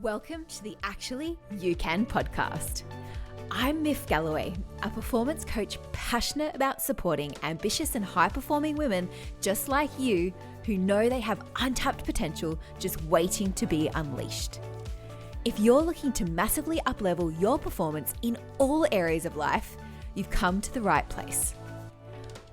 Welcome to the Actually You Can podcast. I'm Miff Galloway, a performance coach passionate about supporting ambitious and high-performing women just like you who know they have untapped potential just waiting to be unleashed. If you're looking to massively up-level your performance in all areas of life, you've come to the right place.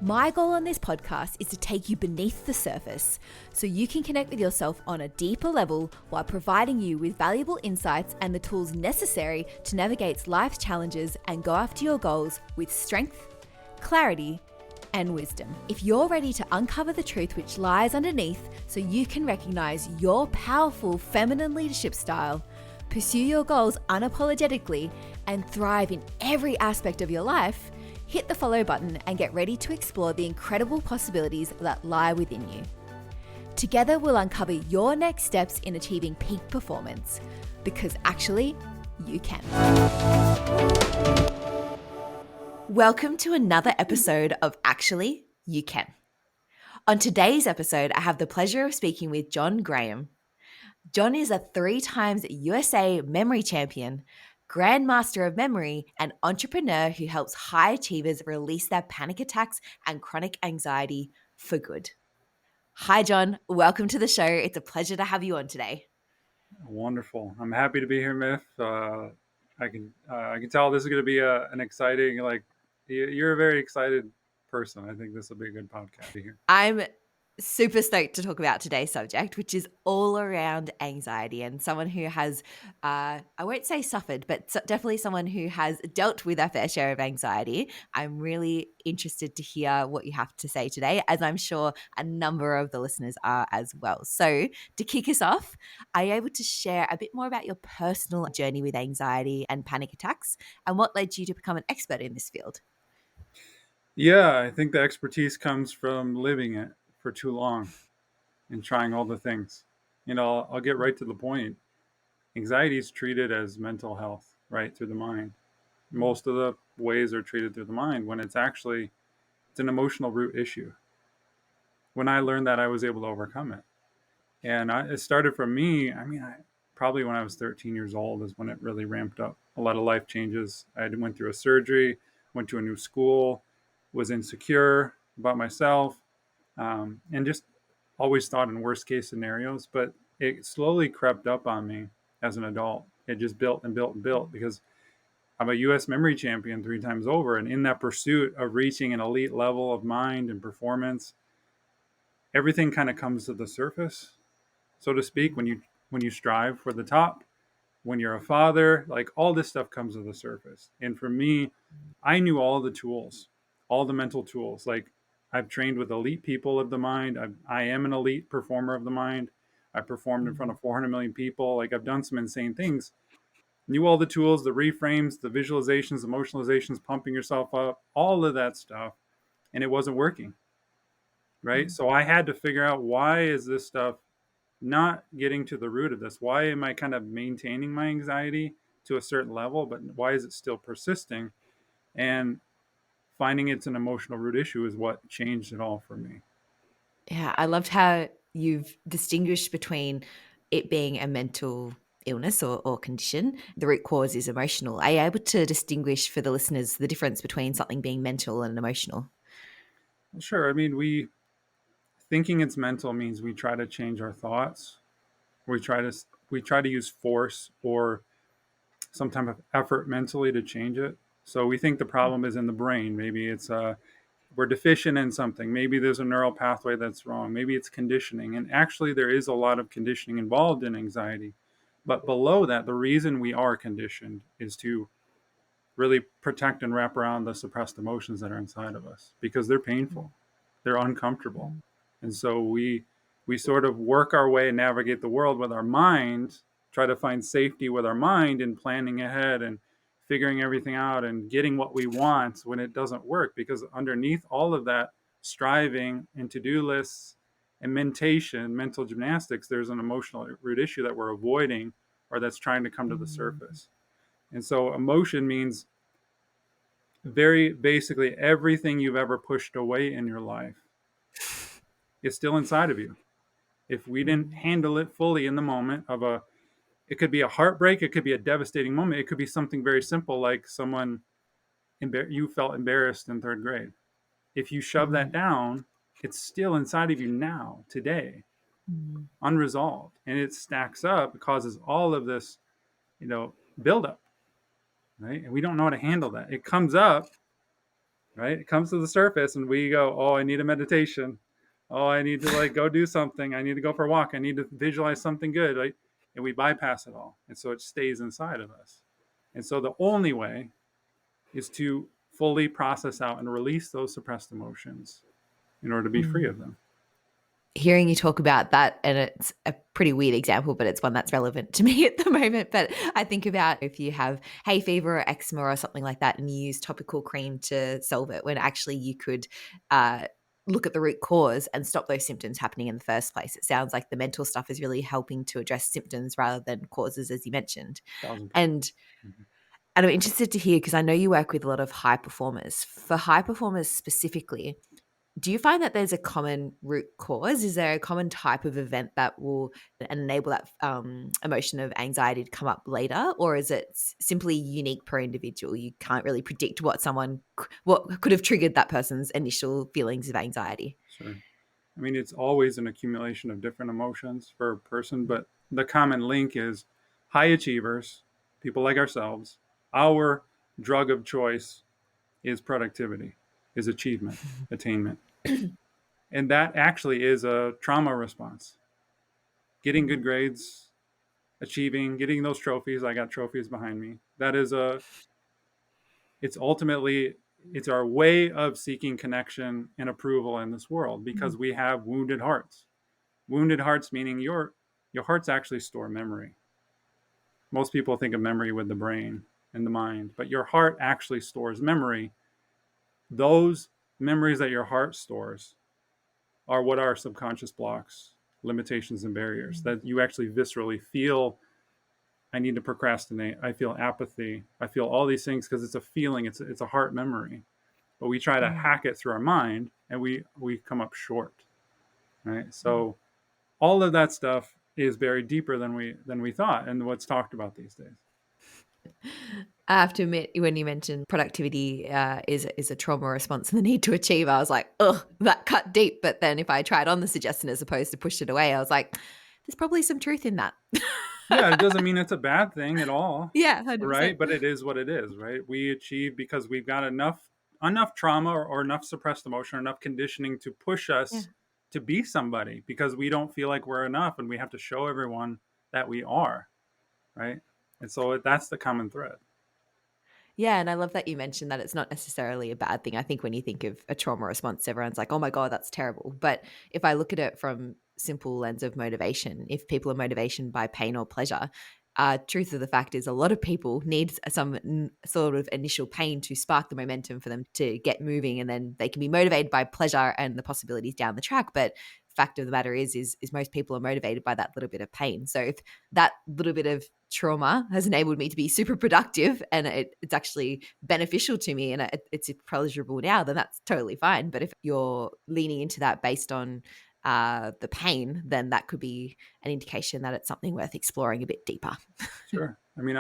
My goal on this podcast is to take you beneath the surface so you can connect with yourself on a deeper level while providing you with valuable insights and the tools necessary to navigate life's challenges and go after your goals with strength, clarity, and wisdom. If you're ready to uncover the truth which lies underneath so you can recognize your powerful feminine leadership style, pursue your goals unapologetically, and thrive in every aspect of your life, hit the follow button and get ready to explore the incredible possibilities that lie within you. Together, we'll uncover your next steps in achieving peak performance, because actually, you can. Welcome to another episode of Actually, You Can. On today's episode, I have the pleasure of speaking with John Graham. John is a 3-time USA memory champion, Grandmaster of Memory, and entrepreneur who helps high achievers release their panic attacks and chronic anxiety for good. Hi, John. Welcome to the show. It's a pleasure to have you on today. Wonderful. I'm happy to be here, Myth. I can tell this is going to be an exciting. You're a very excited person. I think this will be a good podcast to hear. I'm super stoked to talk about today's subject, which is all around anxiety, and someone who has, I won't say suffered, but definitely someone who has dealt with a fair share of anxiety. I'm really interested to hear what you have to say today, as I'm sure a number of the listeners are as well. So to kick us off, are you able to share a bit more about your personal journey with anxiety and panic attacks and what led you to become an expert in this field? Yeah, I think the expertise comes from living it for too long and trying all the things. I'll get right to the point. Anxiety is treated as mental health, right, through the mind. Most of the ways are treated through the mind when it's an emotional root issue. When I learned that, I was able to overcome it. And it started for me. Probably when I was 13 years old is when it really ramped up. A lot of life changes. I went through a surgery, went to a new school, was insecure about myself, and just always thought in worst case scenarios. But it slowly crept up on me as an adult. It just built and built and built because I'm a U.S. memory champion 3 times over. And in that pursuit of reaching an elite level of mind and performance, everything kind of comes to the surface, so to speak, when you strive for the top, when you're a father, like all this stuff comes to the surface. And for me, I knew all the tools, all the mental tools. Like I've trained with elite people of the mind. I am an elite performer of the mind. I performed in front of 400 million people. Like I've done some insane things. Knew all the tools, the reframes, the visualizations, emotionalizations, pumping yourself up, all of that stuff. And it wasn't working. Right. So I had to figure out, why is this stuff not getting to the root of this? Why am I kind of maintaining my anxiety to a certain level, but why is it still persisting? And finding it's an emotional root issue is what changed it all for me. Yeah, I loved how you've distinguished between it being a mental illness or condition. The root cause is emotional. Are you able to distinguish for the listeners the difference between something being mental and emotional? Well, sure. We thinking it's mental means we try to change our thoughts. We try to use force or some type of effort mentally to change it. So we think the problem is in the brain. Maybe it's we're deficient in something. Maybe there's a neural pathway that's wrong. Maybe it's conditioning. And actually, there is a lot of conditioning involved in anxiety. But below that, the reason we are conditioned is to really protect and wrap around the suppressed emotions that are inside of us, because they're painful, they're uncomfortable. And so we sort of work our way and navigate the world with our mind, try to find safety with our mind and planning ahead and figuring everything out and getting what we want when it doesn't work, because underneath all of that striving and to-do lists and mental gymnastics, there's an emotional root issue that we're avoiding or that's trying to come to the surface. And so emotion means very basically everything you've ever pushed away in your life is still inside of you. If we didn't handle it fully in the moment of a It could be a heartbreak. It could be a devastating moment. It could be something very simple, like someone you felt embarrassed in third grade. If you shove that Mm. down, it's still inside of you now, today, Mm. unresolved, and it stacks up. It causes all of this, buildup, right? And we don't know how to handle that. It comes up, right? It comes to the surface, and we go, "Oh, I need a meditation. Oh, I need to like go do something. I need to go for a walk. I need to visualize something good." Right? And we bypass it all, and so it stays inside of us. And so the only way is to fully process out and release those suppressed emotions in order to be free Mm. of them. Hearing you talk about that, and it's a pretty weird example, but it's one that's relevant to me at the moment. But I think about if you have hay fever or eczema or something like that, and you use topical cream to solve it, when actually you could uh, look at the root cause and stop those symptoms happening in the first place. It sounds like the mental stuff is really helping to address symptoms rather than causes, as you mentioned. 1,000%. And Mm-hmm. and I'm interested to hear, because I know you work with a lot of high performers. For high performers specifically, do you find that there's a common root cause? Is there a common type of event that will enable that emotion of anxiety to come up later, or is it simply unique per individual? You can't really predict what could have triggered that person's initial feelings of anxiety. Sure. I mean, it's always an accumulation of different emotions for a person, but the common link is high achievers, people like ourselves. Our drug of choice is productivity, is achievement, attainment. And that actually is a trauma response. Getting good grades, achieving, getting those trophies. I got trophies behind me. It's ultimately, it's our way of seeking connection and approval in this world because we have wounded hearts. Wounded hearts meaning your hearts actually store memory. Most people think of memory with the brain and the mind, but your heart actually stores memory. Those memories that your heart stores are what are subconscious blocks, limitations, and barriers that you actually viscerally feel. I need to procrastinate. I feel apathy. I feel all these things because it's a feeling. It's a heart memory. But we try to hack it through our mind, and we come up short. Right. So all of that stuff is buried deeper than we thought, and what's talked about these days. I have to admit, when you mentioned productivity is a trauma response and the need to achieve, I was like, "Ugh, that cut deep." But then, if I tried on the suggestion as opposed to pushed it away, I was like, "There's probably some truth in that." Yeah, it doesn't mean it's a bad thing at all, Yeah, 100%. right? But it is what it is, right? We achieve because we've got enough trauma or enough suppressed emotion or enough conditioning to push Yeah. us to be somebody because we don't feel like we're enough and we have to show everyone that we are, right? And so that's the common thread. Yeah, and I love that you mentioned that it's not necessarily a bad thing. I think when you think of a trauma response, everyone's like, "Oh my god, that's terrible." But if I look at it from simple lens of motivation, if people are motivation by pain or pleasure, truth of the fact is a lot of people need some sort of initial pain to spark the momentum for them to get moving, and then they can be motivated by pleasure and the possibilities down the track. But fact of the matter is most people are motivated by that little bit of pain. So if that little bit of trauma has enabled me to be super productive and it's actually beneficial to me and it's pleasurable now, then that's totally fine. But if you're leaning into that based on the pain, then that could be an indication that it's something worth exploring a bit deeper. Sure. I mean,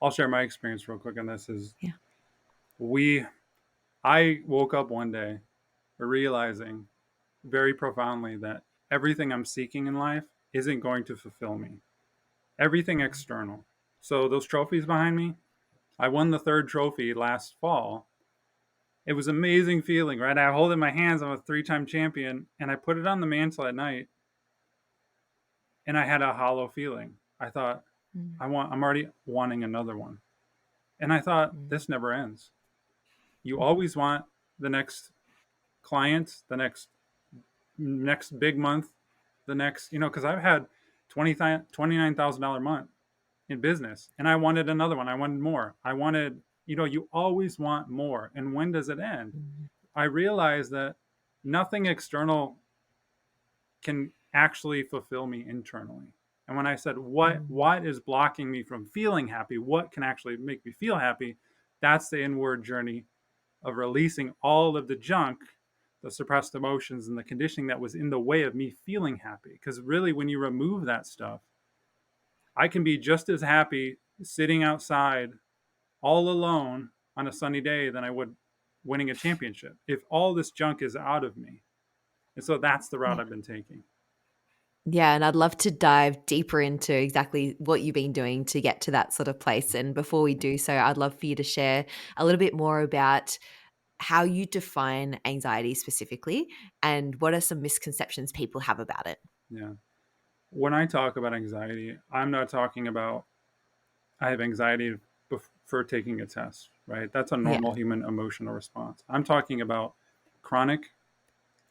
I'll share my experience real quick on this. Is Yeah. we I woke up one day realizing very profoundly that everything I'm seeking in life isn't going to fulfill me. Everything external. So those trophies behind me, I won the third trophy last fall. It was an amazing feeling, right? I hold it in my hands. I'm a three-time champion, and I put it on the mantle at night, and I had a hollow feeling. I thought, Mm, I'm already wanting another one, and I thought mm, this never ends. You mhm, always want the next client, the next big month, the next, because I've had $29,000 month in business, and I wanted another one. I wanted more. I wanted, you always want more. And when does it end? mm, I realized that nothing external can actually fulfill me internally. And when I said, mm, what is blocking me from feeling happy? What can actually make me feel happy? That's the inward journey of releasing all of the junk, the suppressed emotions and the conditioning that was in the way of me feeling happy. Because really, when you remove that stuff, I can be just as happy sitting outside all alone on a sunny day than I would winning a championship if all this junk is out of me. And so that's the route Yeah. I've been taking. Yeah, and I'd love to dive deeper into exactly what you've been doing to get to that sort of place. And before we do so, I'd love for you to share a little bit more about how you define anxiety specifically and what are some misconceptions people have about it. Yeah. When I talk about anxiety, I'm not talking about I have anxiety for taking a test, right? That's a Yeah. normal human emotional response. I'm talking about chronic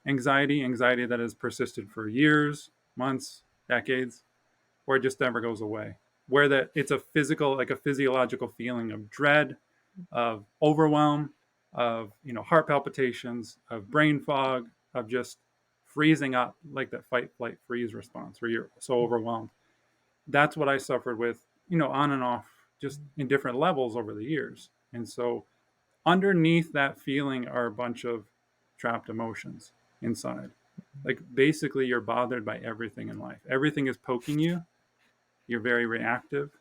anxiety, anxiety that has persisted for years, months, decades, where it just never goes away. Where that it's a physical, like a physiological feeling of dread, of overwhelm, of heart palpitations, of brain fog, of just freezing up, like that fight, flight, freeze response, where you're so overwhelmed. That's what I suffered with, on and off, just in different levels over the years. And so underneath that feeling are a bunch of trapped emotions inside. Like basically, you're bothered by everything in life. Everything is poking you. You're very reactive.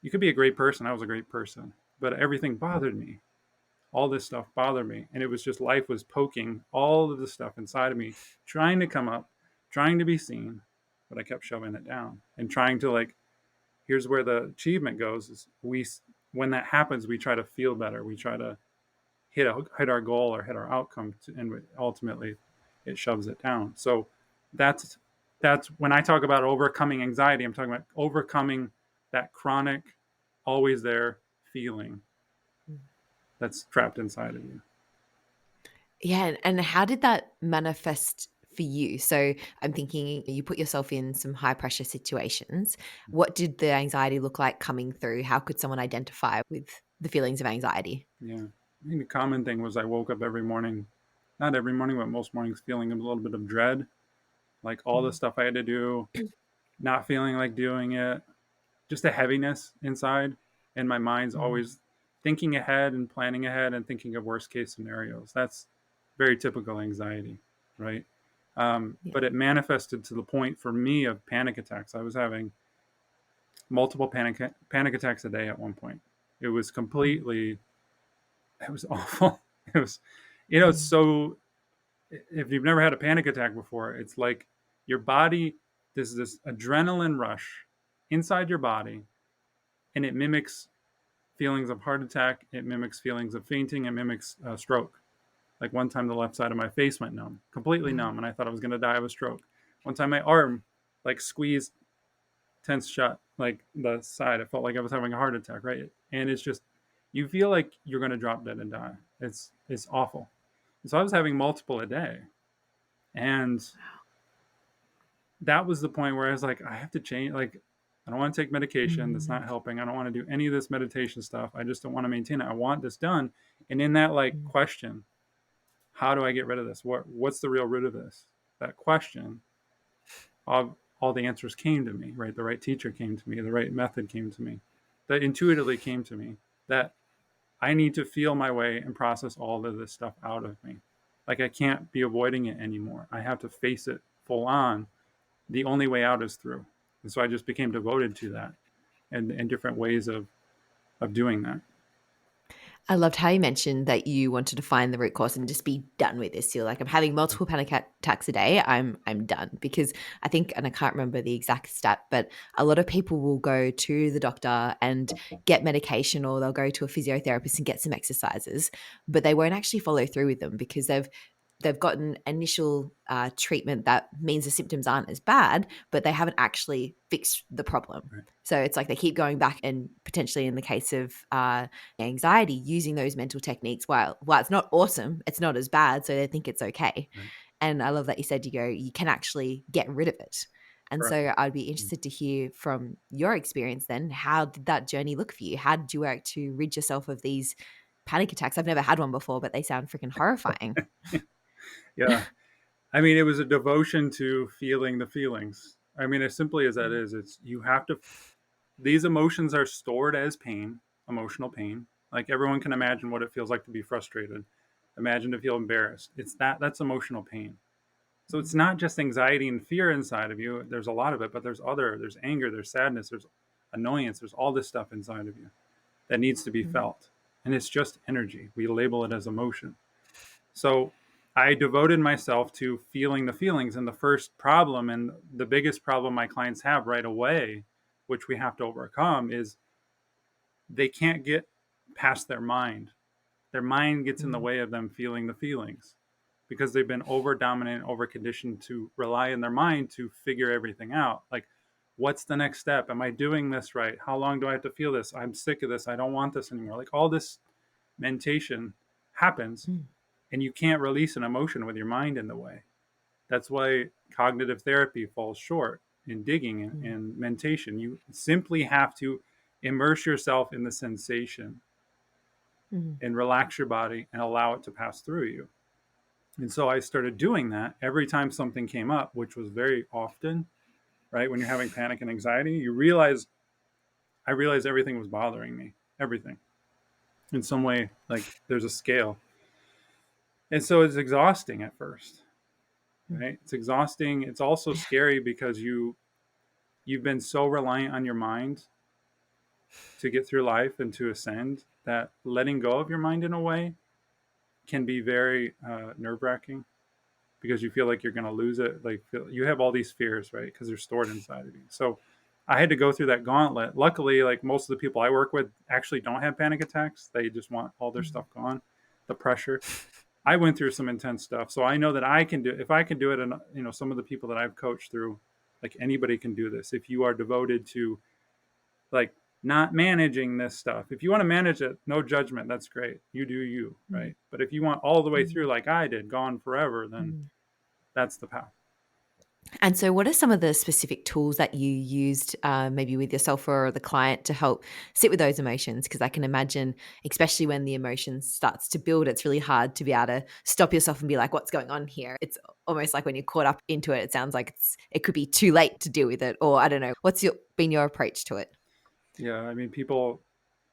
You could be a great person. I was a great person, but everything bothered me. All this stuff bothered me. And it was just life was poking all of the stuff inside of me, trying to come up, trying to be seen, but I kept shoving it down and trying to like, here's where the achievement goes is when that happens, we try to feel better. We try to hit our goal or hit our outcome, and ultimately it shoves it down. So that's that's when I talk about overcoming anxiety, I'm talking about overcoming that chronic, always there feeling that's trapped inside of you. Yeah, and how did that manifest for you? So I'm thinking you put yourself in some high pressure situations. What did the anxiety look like coming through? How could someone identify with the feelings of anxiety? Yeah, I think the common thing was I woke up every morning, not every morning, but most mornings, feeling a little bit of dread, like all the Mm. stuff I had to do, not feeling like doing it, just a heaviness inside, and my mind's Mm. always thinking ahead and planning ahead and thinking of worst case scenarios. That's very typical anxiety, right? Yeah. But it manifested to the point for me of panic attacks. I was having multiple panic attacks a day at one point. It was Mm. completely, it was awful. It was, it's Mm. so, if you've never had a panic attack before, it's like your body, there's this adrenaline rush inside your body, and it mimics feelings of heart attack. It mimics feelings of fainting. It mimics stroke. Like one time, the left side of my face went numb, completely Wow. numb, and I thought I was going to die of a stroke. One time, my arm like squeezed, tense shut, like the side. It felt like I was having a heart attack, right? And it's just you feel like you're going to drop dead and die. It's awful. And so I was having multiple a day, and that was the point where I was like, I have to change. Like, I don't want to take medication. That's not Mm. helping. I don't want to do any of this meditation stuff. I just don't want to maintain it. I want this done. And in that like Mm. question, how do I get rid of this? What's the real root of this? That question, all the answers came to me. Right, the right teacher came to me. The right method came to me. That intuitively came to me. That I need to feel my way and process all of this stuff out of me. Like I can't be avoiding it anymore. I have to face it full on. The only way out is through. And so I just became devoted to that and different ways of doing that. I loved how you mentioned that you wanted to find the root cause and just be done with this. You're like, I'm having multiple panic attacks a day. I'm done because I think, and I can't remember the exact stat, but a lot of people will go to the doctor and get medication, or they'll go to a physiotherapist and get some exercises, but they won't actually follow through with them because they've gotten initial treatment that means the symptoms aren't as bad, but they haven't actually fixed the problem. Right. So it's like they keep going back and potentially in the case of anxiety, using those mental techniques. While it's not awesome, it's not as bad. So they think it's okay. Right. And I love that you said you can actually get rid of it. And Correct. so I'd be interested to hear from your experience then, how did that journey look for you? How did you work to rid yourself of these panic attacks? I've never had one before, but they sound freaking horrifying. Yeah. I mean, it was a devotion to feeling the feelings. I mean, as simply as that is, it's you have to, these emotions are stored as pain, emotional pain. Like everyone can imagine what it feels like to be frustrated. Imagine to feel embarrassed. That's emotional pain. So it's not just anxiety and fear inside of you. There's a lot of it, but there's anger, there's sadness, there's annoyance, there's all this stuff inside of you that needs to be Mm. felt. And it's just energy. We label it as emotion. So I devoted myself to feeling the feelings. And the first problem, and the biggest problem my clients have right away, which we have to overcome, is they can't get past their mind. Their mind gets in the Mm. way of them feeling the feelings because they've been over dominant, over conditioned to rely on their mind to figure everything out. Like, what's the next step? Am I doing this right? How long do I have to feel this? I'm sick of this. I don't want this anymore. Like, all this mentation happens, Mm. and you can't release an emotion with your mind in the way. That's why cognitive therapy falls short in digging Mm. and mentation. You simply have to immerse yourself in the sensation Mm. and relax your body and allow it to pass through you. And so I started doing that every time something came up, which was very often, right? When you're having panic and anxiety, I realized everything was bothering me, everything in some way, like there's a scale. And so it's exhausting at first, Mm. right? It's exhausting. It's also Yeah. scary because you've been so reliant on your mind to get through life and to ascend that letting go of your mind in a way can be very nerve wracking because you feel like you're going to lose it. Like you have all these fears, right? Because they're stored inside of you. So I had to go through that gauntlet. Luckily, like most of the people I work with actually don't have panic attacks. They just want all their Mm. stuff gone. The pressure. I went through some intense stuff, so I know that I can do. If I can do it, and some of the people that I've coached through, like anybody can do this. If you are devoted to like not managing this stuff. If you want to manage it, no judgment, that's great. You do you, Mm. right? But if you want all the way through Mm. like I did, gone forever, then Mm. that's the path. And so, what are some of the specific tools that you used, maybe with yourself or the client, to help sit with those emotions? Because I can imagine, especially when the emotion starts to build, it's really hard to be able to stop yourself and be like, "What's going on here?" It's almost like when you're caught up into it. It sounds like it could be too late to deal with it, or I don't know. What's been your approach to it? Yeah, I mean, people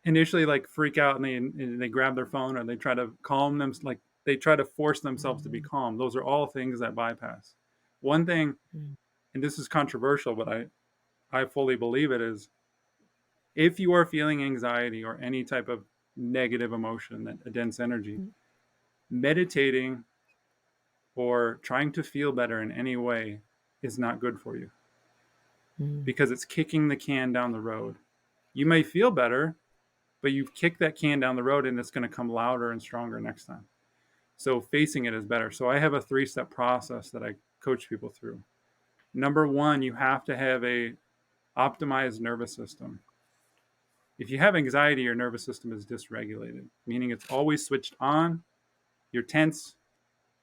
initially like freak out and they grab their phone or they try to calm them, like they try to force themselves to be Mm. calm. Those are all things that bypass. One thing, Mm. and this is controversial, but I fully believe it is if you are feeling anxiety or any type of negative emotion, that a dense energy, Mm. meditating or trying to feel better in any way is not good for you Mm. because it's kicking the can down the road. You may feel better, but you've kicked that can down the road and it's going to come louder and stronger next time. So facing it is better. So I have a 3-step process that I coach people through. Number 1, you have to have a optimized nervous system. If you have anxiety, your nervous system is dysregulated, meaning it's always switched on, you're tense,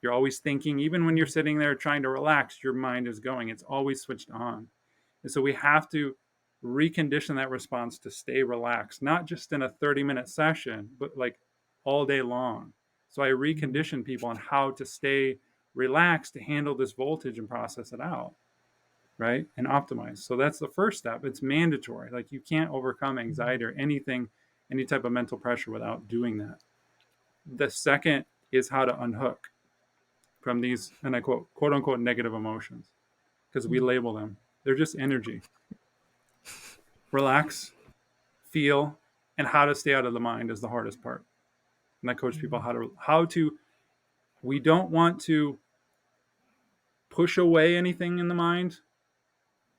you're always thinking. Even when you're Mm. sitting there trying to relax, your mind is going. It's always switched on. And so we have to recondition that response to stay relaxed, not just in a 30-minute session, but like all day long. So I Mm. recondition people on how to stay relaxed to handle this voltage and process it out, right? And optimize. So that's the first step. It's mandatory. Like you can't overcome Mm. anxiety or anything, any type of mental pressure without doing that. The second is how to unhook from these, and I quote unquote, negative emotions, because we Mm. label them. They're just energy. Relax, feel, and how to stay out of the mind is the hardest part. And I coach people Mm. how to. We don't want to push away anything in the mind,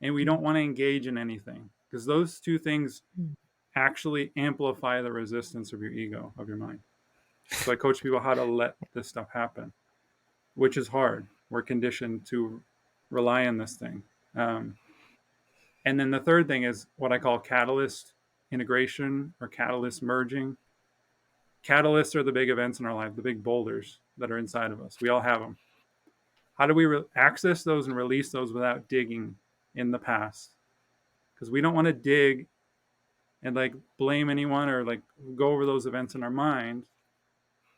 and we don't Mm. want to engage in anything because those two things Mm. actually amplify the resistance of your ego, of your mind. So I coach people how to let this stuff happen, which is hard. We're conditioned to rely on this thing. And then the third thing is what I call catalyst integration or catalyst merging. Catalysts are the big events in our life, the big boulders that are inside of us. We all have them. How do we access those and release those without digging in the past? Because we don't want to dig and like blame anyone or like go over those events in our mind.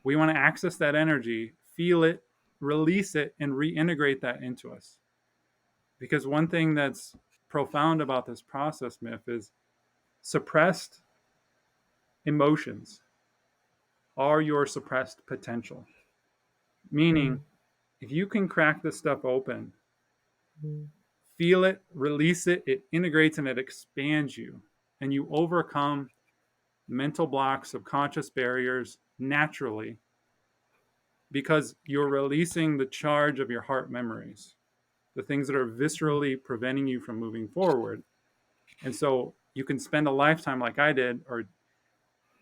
We want to access that energy, feel it, release it, and reintegrate that into us. Because one thing that's profound about this process, Myth, is suppressed emotions are your suppressed potential. Mm. Meaning, If you can crack this stuff open, Mm. feel it, release it, it integrates and it expands you. And you overcome mental blocks, subconscious barriers naturally because you're releasing the charge of your heart memories, the things that are Mm. viscerally preventing you from moving forward. And so you can spend a lifetime like I did, or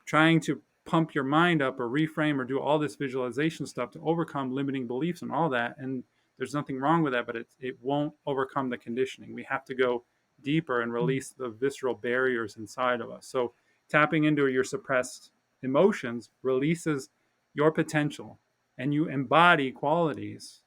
trying to pump your mind up or reframe or do all this visualization stuff to overcome limiting beliefs and all that. And there's nothing wrong with that, but it won't overcome the conditioning. We have to go deeper and Mm. release the visceral barriers inside of us. So tapping into your suppressed emotions releases your potential, and you embody qualities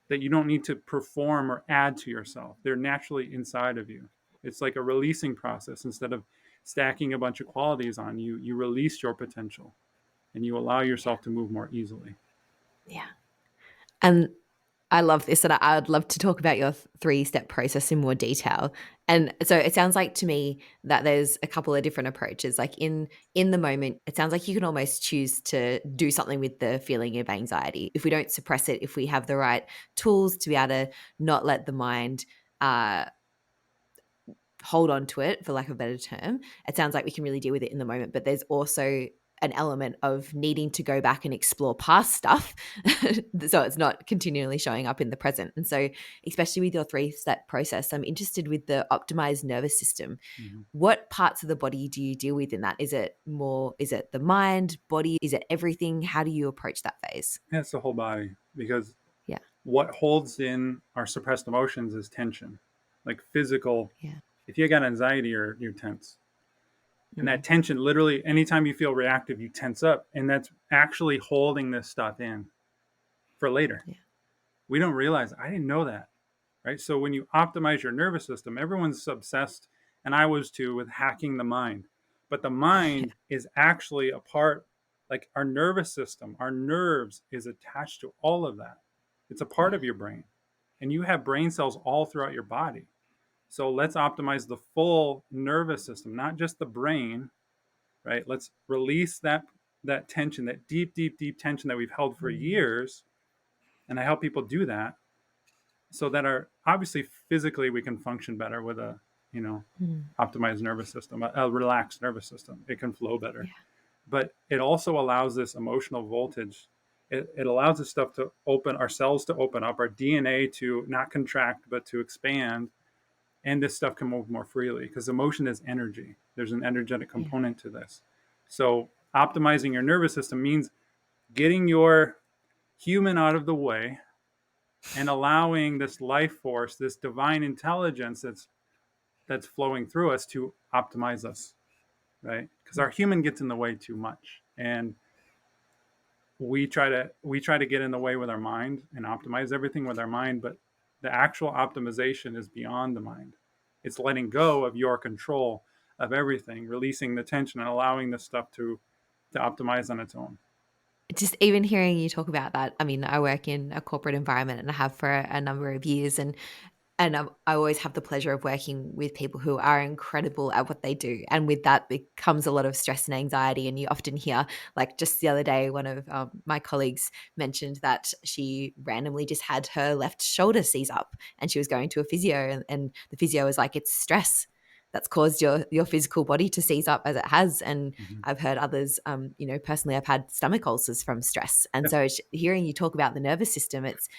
that you don't need to perform or add to yourself. They're naturally inside of you. It's like a releasing process. Instead of stacking a bunch of qualities on you, you release your potential and you allow Yeah. yourself to move more easily. Yeah. And I love this, and I'd love to talk about your three-step process in more detail. And so it sounds like to me that there's a couple of different approaches. Like in the moment, it sounds like you can almost choose to do something with the feeling of anxiety. If we don't suppress it, if we have the right tools to be able to not let the mind uh, hold on to it, for lack of a better term, it sounds like we can really deal with it in the moment. But there's also an element of needing to go back and explore past stuff so it's not continually showing up in the present. And so, especially with your three-step process, I'm interested with the optimized nervous system. Mm-hmm. What parts of the body do you deal with in that? Is it the mind, body? Is it everything? How do you approach that phase? Yeah, it's the whole body because Yeah. what holds in our suppressed emotions is tension, like physical. Yeah. If you got anxiety, you're tense. And that Mm. tension, literally, anytime you feel reactive, you tense up. And that's actually holding this stuff in for later. Yeah. We don't realize, I didn't know that. Right? So when you optimize your nervous system, everyone's obsessed, and I was too, with hacking the mind. But the Yeah. mind is actually a part, like our nervous system, our nerves is attached to all of that. It's a part Yeah. of your brain. And you have brain cells all throughout your body. So let's optimize the full nervous system, not just the brain, right? Let's release that tension, that deep, deep, deep tension that we've held for Mm. years. And I help people do that so that our obviously physically we can function better with a you know Mm. optimized nervous system, a relaxed nervous system. It can flow better, Yeah. but it also allows this emotional voltage. It allows this stuff to open, our cells to open up, our DNA to not contract but to expand, and this stuff can move more freely because emotion is energy. There's an energetic Yeah. component to this. So optimizing your nervous system means getting your human out of the way and allowing this life force, this divine intelligence that's flowing through us to optimize us, right? Because our human gets in the way too much, and we try to get in the way with our mind and optimize everything with our mind, but the actual optimization is beyond the mind. It's letting go of your control of everything, releasing the tension, and allowing this stuff to optimize on its own. Just even hearing you talk about that, I mean, I work in a corporate environment and I have for a number of years, and I always have the pleasure of working with people who are incredible at what they do, and with that becomes a lot of stress and anxiety. And you often hear, like just the other day, one of my colleagues mentioned that she randomly just had her left shoulder seize up, and she was going to a physio, and the physio was like, "It's stress that's caused your physical body to seize up as it has." And Mm-hmm. I've heard others, personally, I've had stomach ulcers from stress, and Yeah. so hearing you talk about the nervous system, it's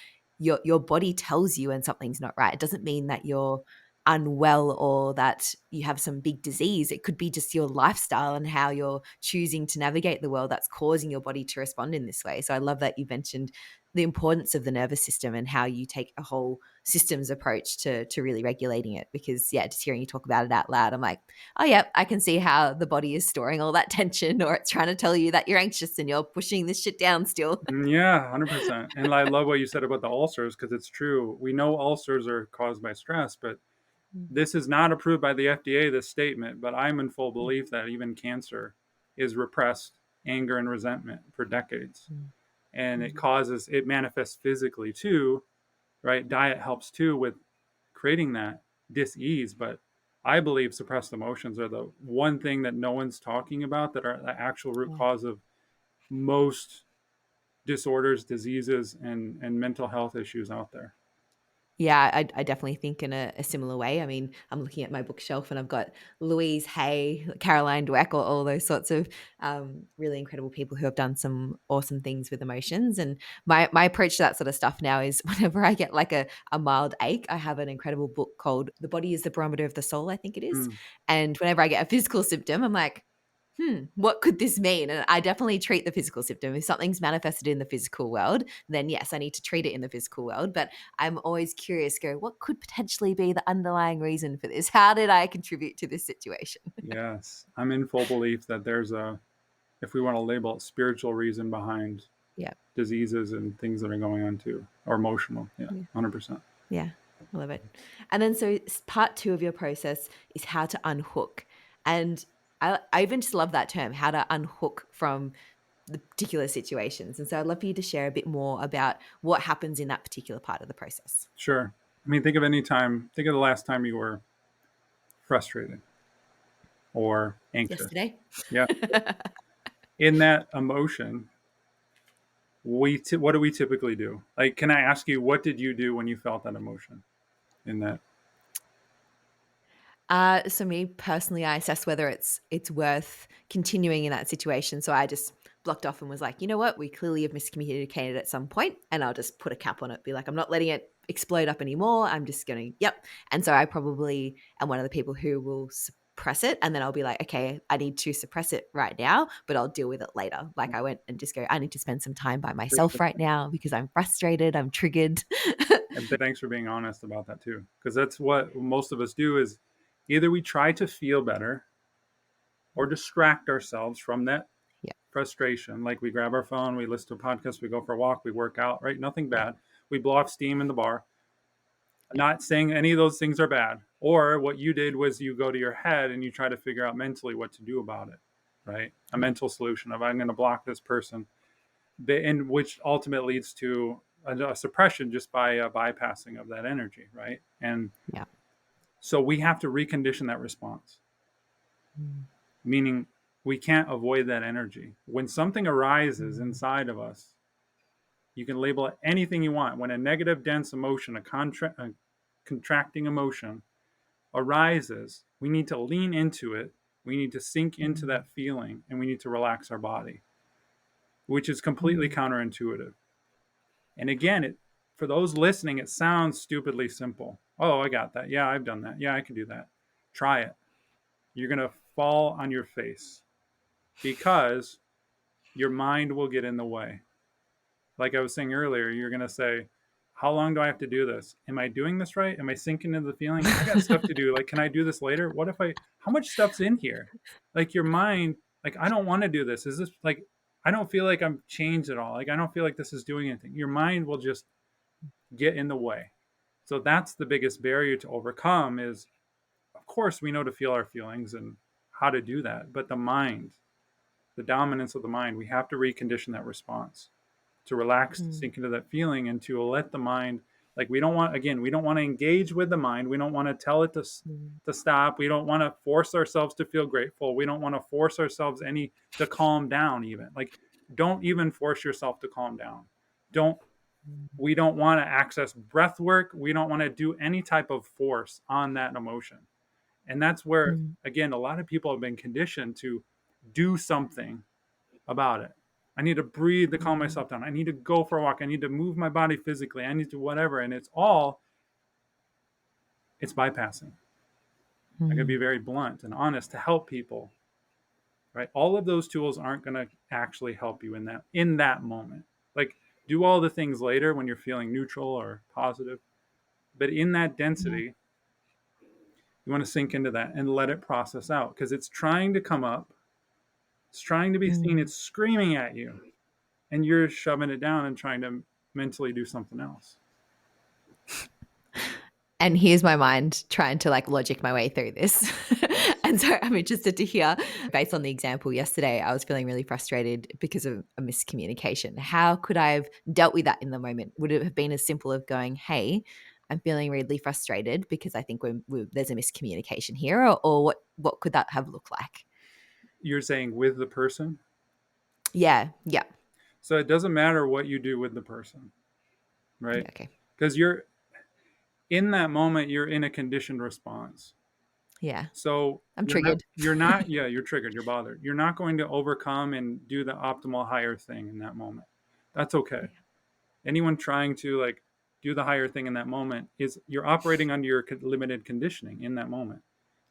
your body tells you when something's not right. It doesn't mean that you're unwell or that you have some big disease. It could be just your lifestyle and how you're choosing to navigate the world that's causing your body to respond in this way. So I love that you mentioned the importance of the nervous system and how you take a whole systems approach to really regulating it. Because yeah, just hearing you talk about it out loud, I'm like, oh yeah, I can see how the body is storing all that tension, or it's trying to tell you that you're anxious and you're pushing this shit down still. Yeah, 100%. And I love what you said about the ulcers because it's true. We know ulcers are caused by stress, but Mm. this is not approved by the FDA, this statement, but I'm in full belief that even cancer is repressed anger and resentment for decades. Mm. And Mm. it manifests physically too, right? Diet helps too with creating that dis-ease, but I believe suppressed emotions are the one thing that no one's talking about that are the actual root Yeah. cause of most disorders, diseases, and mental health issues out there. Yeah, I definitely think in a similar way. I mean, I'm looking at my bookshelf and I've got Louise Hay, Caroline Dweck, or all those sorts of really incredible people who have done some awesome things with emotions. And my approach to that sort of stuff now is whenever I get like a mild ache, I have an incredible book called The Body is the Barometer of the Soul, I think it is. Mm, And whenever I get a physical symptom, I'm like, what could this mean? And I definitely treat the physical symptom. If something's manifested in the physical world, then yes, I need to treat it in the physical world. But I'm always curious, what could potentially be the underlying reason for this? How did I contribute to this situation? yes, I'm in full belief that there's a, if we want to label it, spiritual reason behind Yeah. diseases and things that are going on too, or emotional. Yeah, Yeah. 100%. Yeah. I love it. And then so part two of your process is how to unhook. And I even just love that term, how to unhook from the particular situations. And so I'd love for you to share a bit more about what happens in that particular part of the process. Sure. I mean, think of any time, think of the last time you were frustrated or anxious. Yesterday. Yeah. In that emotion, what do we typically do? Like, can I ask you, what did you do when you felt that emotion in that? So me personally, I assess whether it's worth continuing in that situation. So I just blocked off and was like, you know what, we clearly have miscommunicated at some point, and I'll just put a cap on it. Be like, I'm not letting it explode up anymore. I'm just going, yep. And so I probably am one of the people who will suppress it, and then I'll be like, okay, I need to suppress it right now, but I'll deal with it later. Like I went and just go, I need to spend some time by For myself sure. right now because I'm frustrated, I'm triggered. And thanks for being honest about that too, because that's what most of us do is either we try to feel better or distract ourselves from that Yeah, frustration. Like we grab our phone, we listen to a podcast, we go for a walk, we work out, right? Nothing yeah, bad. We blow off steam in the bar. yeah, Not saying any of those things are bad. Or what you did was you go to your head and you try to figure out mentally what to do about it, right? A yeah, mental solution of I'm going to block this person, and which ultimately leads to a suppression just by a bypassing of that energy, right? And yeah. so we have to recondition that response, Mm, meaning we can't avoid that energy. When something arises mm, inside of us, you can label it anything you want. When a negative, dense emotion, a contracting emotion arises, we need to lean into it. We need to sink into mm, that feeling and we need to relax our body, which is completely mm, counterintuitive. And again, for those listening, it sounds stupidly simple. Oh, I got that. Yeah, I've done that. Yeah, I can do that. Try it. You're going to fall on your face because your mind will get in the way. Like I was saying earlier, you're going to say, how long do I have to do this? Am I doing this right? Am I sinking into the feeling? I got stuff to do. Like, can I do this later? What if how much stuff's in here? Like your mind, like, I don't want to do this. Is this like, I don't feel like I'm changed at all. Like, I don't feel like this is doing anything. Your mind will just get in the way. So that's the biggest barrier to overcome is, of course, we know to feel our feelings and how to do that. But the mind, the dominance of the mind, we have to recondition that response to relax, to mm, sink into that feeling, and to let the mind, like we don't want, again, we don't want to engage with the mind. We don't want to tell it mm, to stop. We don't want to force ourselves to feel grateful. We don't want to force ourselves to calm down. Even like, don't even force yourself to calm down. Don't We don't want to access breath work. We don't want to do any type of force on that emotion. And that's where, mm, again, a lot of people have been conditioned to do something about it. I need to breathe to calm mm, myself down. I need to go for a walk. I need to move my body physically. I need to whatever. And it's bypassing. I gotta be mm, very blunt and honest to help people, right? All of those tools aren't gonna actually help you in that moment. Like do all the things later when you're feeling neutral or positive. But in that yeah, density, you want to sink into that and let it process out because it's trying to come up. It's trying to be seen. mm. It's screaming at you, and you're shoving it down and trying to mentally do something else. And here's my mind trying to like logic my way through this. And so I'm interested to hear, based on the example yesterday, I was feeling really frustrated because of a miscommunication. How could I have dealt with that in the moment? Would it have been as simple of going, hey, I'm feeling really frustrated because I think there's a miscommunication here, or what could that have looked like? You're saying with the person. Yeah, yeah. So it doesn't matter what you do with the person, Yeah. right? Okay. Because you're in that moment, you're in a conditioned response. Yeah. So I'm triggered. yeah, you're triggered, you're bothered. You're not going to overcome and do the optimal higher thing in that moment. That's okay. Yeah. Anyone trying to like do the higher thing in that moment is you're operating under your limited conditioning in that moment.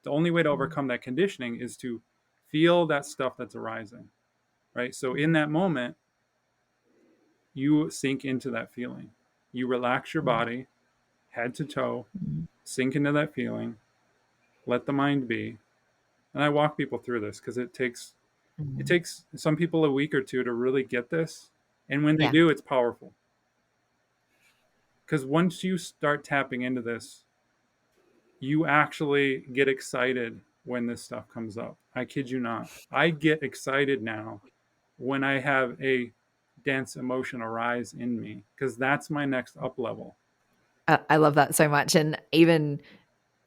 The only way to Mm, overcome that conditioning is to feel that stuff that's arising, right? So in mm, that moment, you sink into that feeling. You relax your mm, body, head to toe, mm, sink into that feeling, let the mind be. And I walk people through this because it mm. takes some people a week or two to really get this. And when they Yeah. do, it's powerful. Because once you start tapping into this, you actually get excited when this stuff comes up. I kid you not. I get excited now when I have a dense emotion arise in me because that's my next up level. I love that so much. And even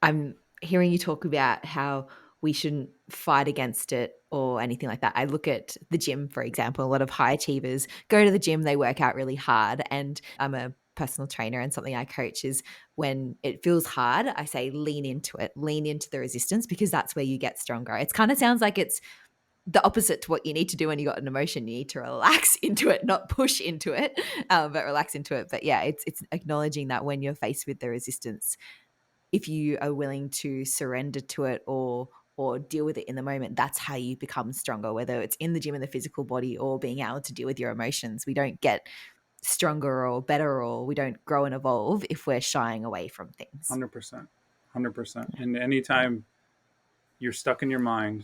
I'm hearing you talk about how we shouldn't fight against it or anything like that. I look at the gym, for example. A lot of high achievers go to the gym, they work out really hard. And I'm a personal trainer, and something I coach is when it feels hard, I say lean into it, lean into the resistance, because that's where you get stronger. It kind of sounds like it's the opposite to what you need to do when you got an emotion. You need to relax into it, not push into it, but relax into it. But yeah, it's acknowledging that when you're faced with the resistance, if you are willing to surrender to it or deal with it in the moment, that's how you become stronger, whether it's in the gym in the physical body or being able to deal with your emotions. We don't get stronger or better, or we don't grow and evolve if we're shying away from things. 100%. 100%. Yeah. And Yeah. anytime you're stuck in your mind,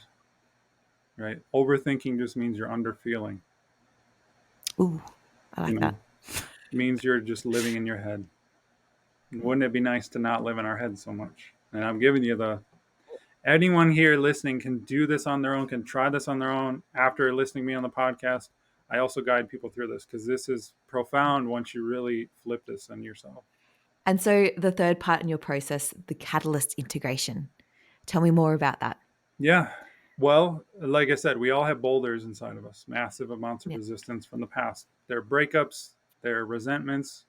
right? Overthinking just means you're underfeeling. Ooh, I You like know, that. it means you're just living in your head. Wouldn't it be nice to not live in our head so much? And I'm giving you the anyone here listening can do this on their own, can try this on their own after listening to me on the podcast. I also guide people through this because this is profound once you really flip this on yourself. And so the third part in your process, the catalyst integration. Tell me more about that. Yeah. Well, like I said, we all have boulders inside of us, massive amounts of Yeah. resistance from the past. They're breakups, they're resentments,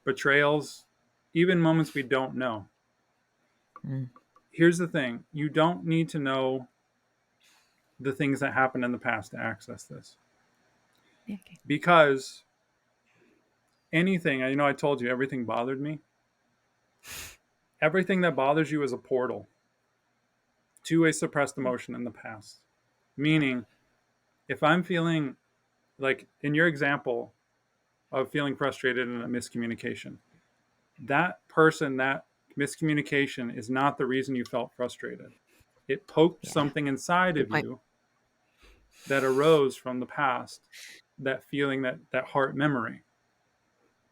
betrayals, even moments we don't know. Mm. Here's the thing, you don't need to know the things that happened in the past to access this Yeah. Okay. because anything, I told you everything bothered me. Everything that bothers you is a portal to a suppressed emotion in the past. Yeah. Meaning, if I'm feeling like in your example of feeling frustrated in a miscommunication, that person, that miscommunication is not the reason you felt frustrated. It poked Yeah. something inside Good of point. you that arose from the past, that feeling, that heart memory.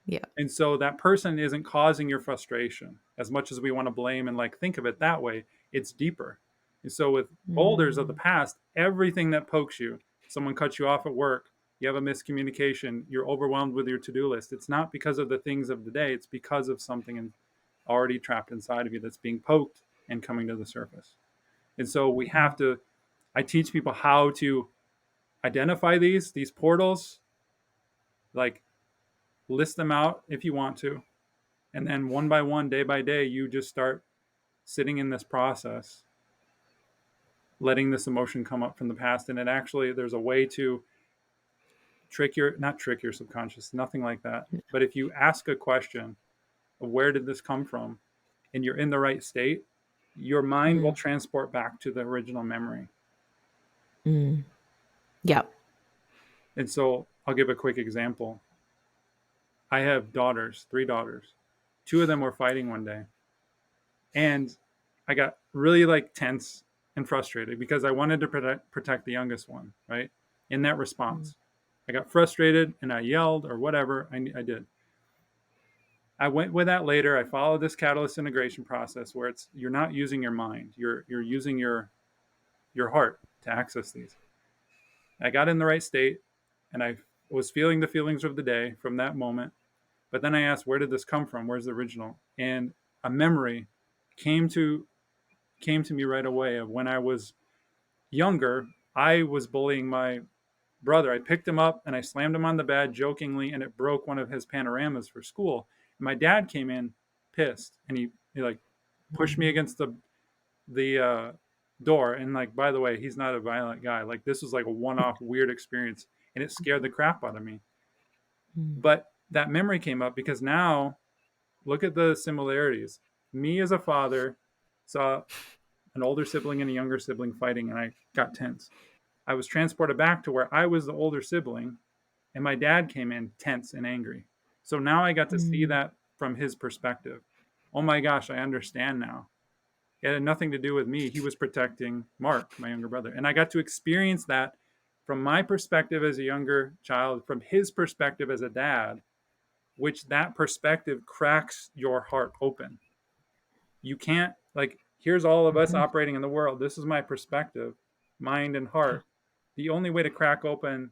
Yeah. And so that person isn't causing your frustration as much as we want to blame and like think of it that way. It's deeper. And so with boulders of the Mm. past, everything that pokes you, someone cuts you off at work, you have a miscommunication, you're overwhelmed with your to-do list. It's not because of the things of the day, it's because of something already trapped inside of you that's being poked and coming to the surface. And so we have Mm. to I teach people how to identify these portals, like list them out if you want to, and then one by one, day by day, you just start sitting in this process, letting this emotion come up from the past. And it actually, there's a way to not trick your subconscious, nothing like that. But if you ask a question of where did this come from, and you're in the right state, your mind will Mm. transport back to the original memory. Mm. Yeah. And so I'll give a quick example. I have daughters, three daughters. Two of them were fighting one day. And I got really like tense and frustrated because I wanted to protect the youngest one, right? In that Mm. response, I got frustrated and I yelled or whatever I did. I went with that later. I followed this catalyst integration process where it's you're not using your mind, you're using your heart to access these. I got in the right state and I was feeling the feelings of the day from that moment. But then I asked, where did this come from? Where's the original? And a memory came to came to me right away of when I was younger. I was bullying my brother. I picked him up and I slammed him on the bed jokingly, and it broke one of his panoramas for school. And my dad came in pissed, and he like pushed me against the door. And like, by the way, he's not a violent guy. Like, this was like a one-off weird experience, and it scared the crap out of me. Mm. But that memory came up because now look at the similarities. Me as a father saw an older sibling and a younger sibling fighting, and I got tense. I was transported back to where I was the older sibling, and my dad came in tense and angry. So now I got to see Mm. that from his perspective. Oh my gosh, I understand now. It had nothing to do with me. He was protecting Mark, my younger brother. And I got to experience that from my perspective as a younger child, from his perspective as a dad, which that perspective cracks your heart open. You can't, like, here's all of us Mhm. operating in the world. This is my perspective, mind and Yeah. heart. The only way to crack open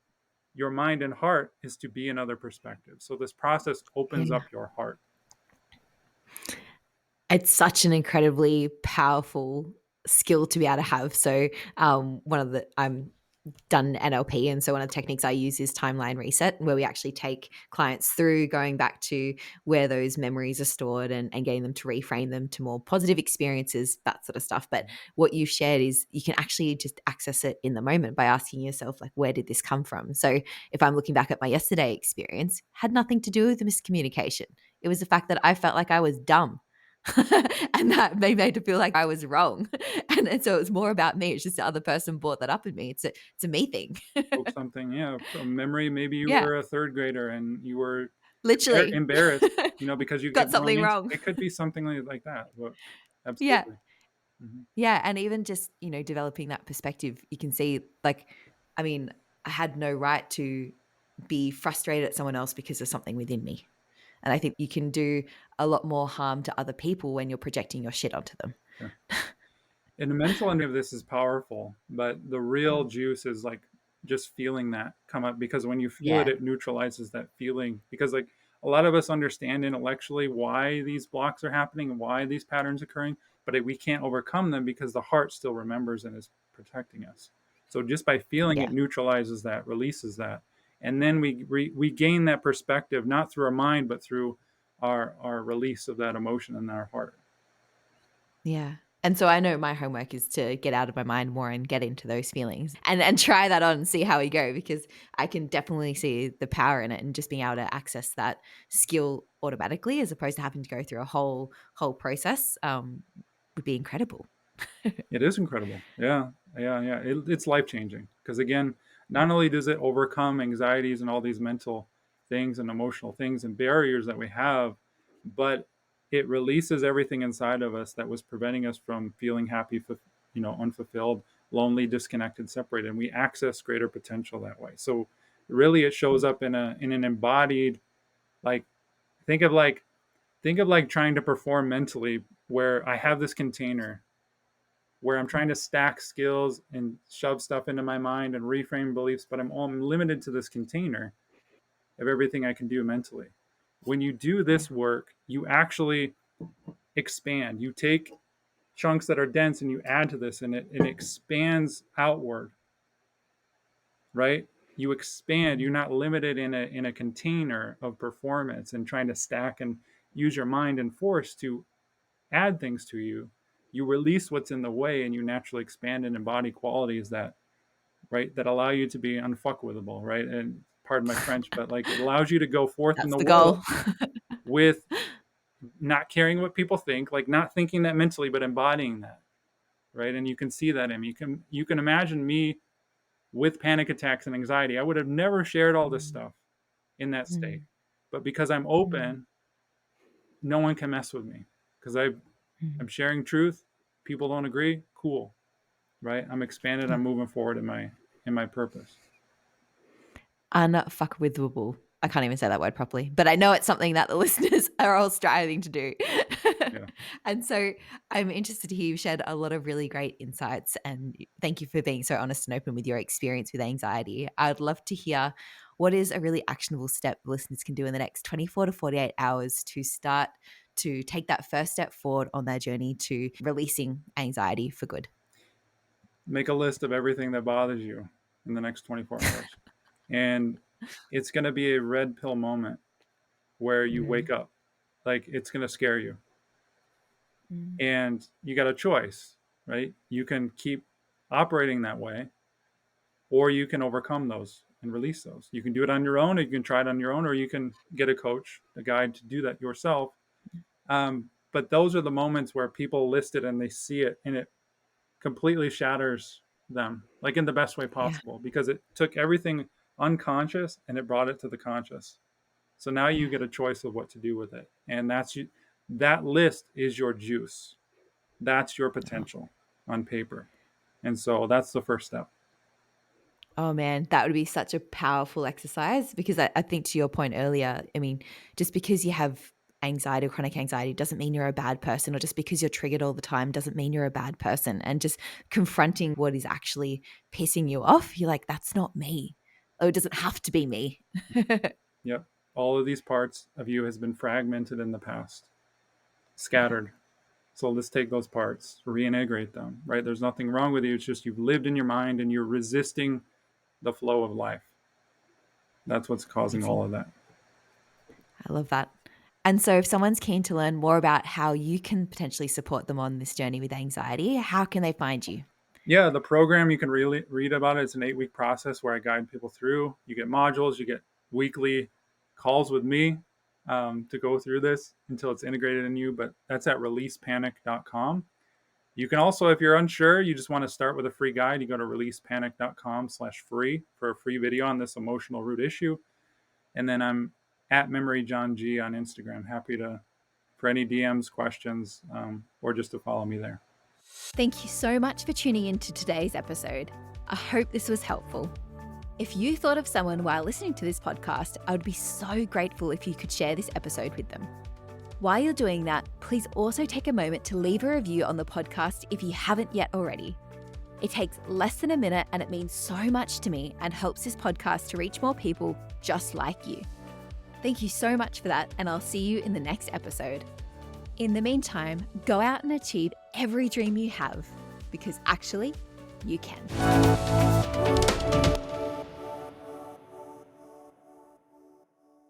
your mind and heart is to be another perspective. So this process opens Yeah. up your heart. It's such an incredibly powerful skill to be able to have. So, one of the I'm done NLP, and so one of the techniques I use is timeline reset, where we actually take clients through going back to where those memories are stored and getting them to reframe them to more positive experiences, that sort of stuff. But what you've shared is you can actually just access it in the moment by asking yourself, like, where did this come from? So if I'm looking back at my yesterday experience, had nothing to do with the miscommunication. It was the fact that I felt like I was dumb. And that made to feel like I was wrong. And so it was more about me. It's just the other person brought that up in me. It's a me thing. Spoke something, yeah, from memory. Maybe you Yeah, were a third grader and you were literally. embarrassed, because you Got kept going something into wrong. it. Could be something like that. But Yeah. absolutely. Hmm. Yeah. And even just, developing that perspective, you can see, like, I mean, I had no right to be frustrated at someone else because of something within me. And I think you can do a lot more harm to other people when you're projecting your shit onto them. Sure. And the mental end of this is powerful, but the real Mm. juice is like just feeling that come up, because when you feel it, Yeah. it neutralizes that feeling. Because like a lot of us understand intellectually why these blocks are happening and why these patterns occurring, but we can't overcome them because the heart still remembers and is protecting us. So just by feeling it Yeah. neutralizes that, releases that, and then we gain that perspective not through our mind but through our release of that emotion in our heart. Yeah. And so I know my homework is to get out of my mind more and get into those feelings and try that on and see how we go, because I can definitely see the power in it, and just being able to access that skill automatically as opposed to having to go through a whole process would be incredible. It is incredible. Yeah, yeah, yeah. It's life changing because again, not only does it overcome anxieties and all these mental things and emotional things and barriers that we have, but it releases everything inside of us that was preventing us from feeling happy, unfulfilled, lonely, disconnected, separated, and we access greater potential that way. So, really, it shows up in an embodied, like, think of like think of like trying to perform mentally, where I have this container where I'm trying to stack skills and shove stuff into my mind and reframe beliefs, but I'm limited to this container of everything I can do mentally. When you do Yeah. this work, you actually expand. You take chunks that are dense and you add to this, and it expands outward, right? You expand. You're Mhm. not limited in a container of performance and trying to stack and use your mind and force to add things to you. You release what's in the way and you naturally expand and embody qualities that, right, that allow you to be unfuckwithable, right? And pardon my French, but like it allows you to go forth in That's the the world goal. with not caring what people think, like not thinking that mentally, but embodying that, right? And you can see that in me. You can imagine me with panic attacks and anxiety. I would have never shared all this Mm. stuff in that state, Mm. but because I'm Mm. open, no one can mess with me because I'm Mm. sharing truth. People don't agree. Cool, right? I'm expanded. I'm Yeah. moving forward in my purpose. Unfuckwithable. I can't even say that word properly, but I know it's something that the listeners are all striving to do. Yeah. And so I'm interested to hear you shared a lot of really great insights, and thank you for being so honest and open with your experience with anxiety. I'd love to hear what is a really actionable step listeners can do in the next 24 to 48 hours to start to take that first step forward on their journey to releasing anxiety for good. Make a list of everything that bothers you in the next 24 hours. And it's going to be a red pill moment where you Mm, wake up. Like, it's going to scare you. mm, And you got a choice, right? You can keep operating that way, or you can overcome those and release those. You can do it on your own, or you can try it on your own, or you can get a coach, a guide to do that yourself. But those are the moments where people list it and they see it, and it completely shatters them, like in the best way yeah, possible, because it took everything unconscious and it brought it to the conscious. So now you yeah. get a choice of what to do with it, and that's you. That list is your juice. That's your Oh. potential on paper, and so that's the first step. Oh man, that would be such a powerful exercise because I think to your point earlier, I mean, just because you have anxiety or chronic anxiety doesn't mean you're a bad person, or just because you're triggered all the time doesn't mean you're a bad person. And just confronting what is actually pissing you off, you're like, that's not me. Oh, it doesn't have to be me. Yep. All of these parts of you has been fragmented in the past, Yeah. scattered. So let's take those parts, reintegrate them, right? There's nothing wrong with you. It's just you've lived in your mind and you're resisting the flow of life. That's what's causing all Amazing. of that. I love that. And so, if someone's keen to learn more about how you can potentially support them on this journey with anxiety, how can they find you? Yeah, the program, you can really read about it. It's an 8-week process where I guide people through. You get modules, you get weekly calls with me to go through this until it's integrated in you. But that's at releasepanic.com. You can also, if you're unsure, you just want to start with a free guide, you go to releasepanic.com/free for a free video on this emotional root issue. And then I'm at Memory John G on Instagram. Happy to for any DMs, questions, or just to follow me there. Thank you so much for tuning into today's episode. I hope this was helpful. If you thought of someone while listening to this podcast, I would be so grateful if you could share this episode with them. While you're doing that, please also take a moment to leave a review on the podcast if you haven't yet already. It takes less than a minute and it means so much to me and helps this podcast to reach more people just like you. Thank you so much for that, and I'll see you in the next episode. In the meantime, go out and achieve every dream you have, because actually, you can.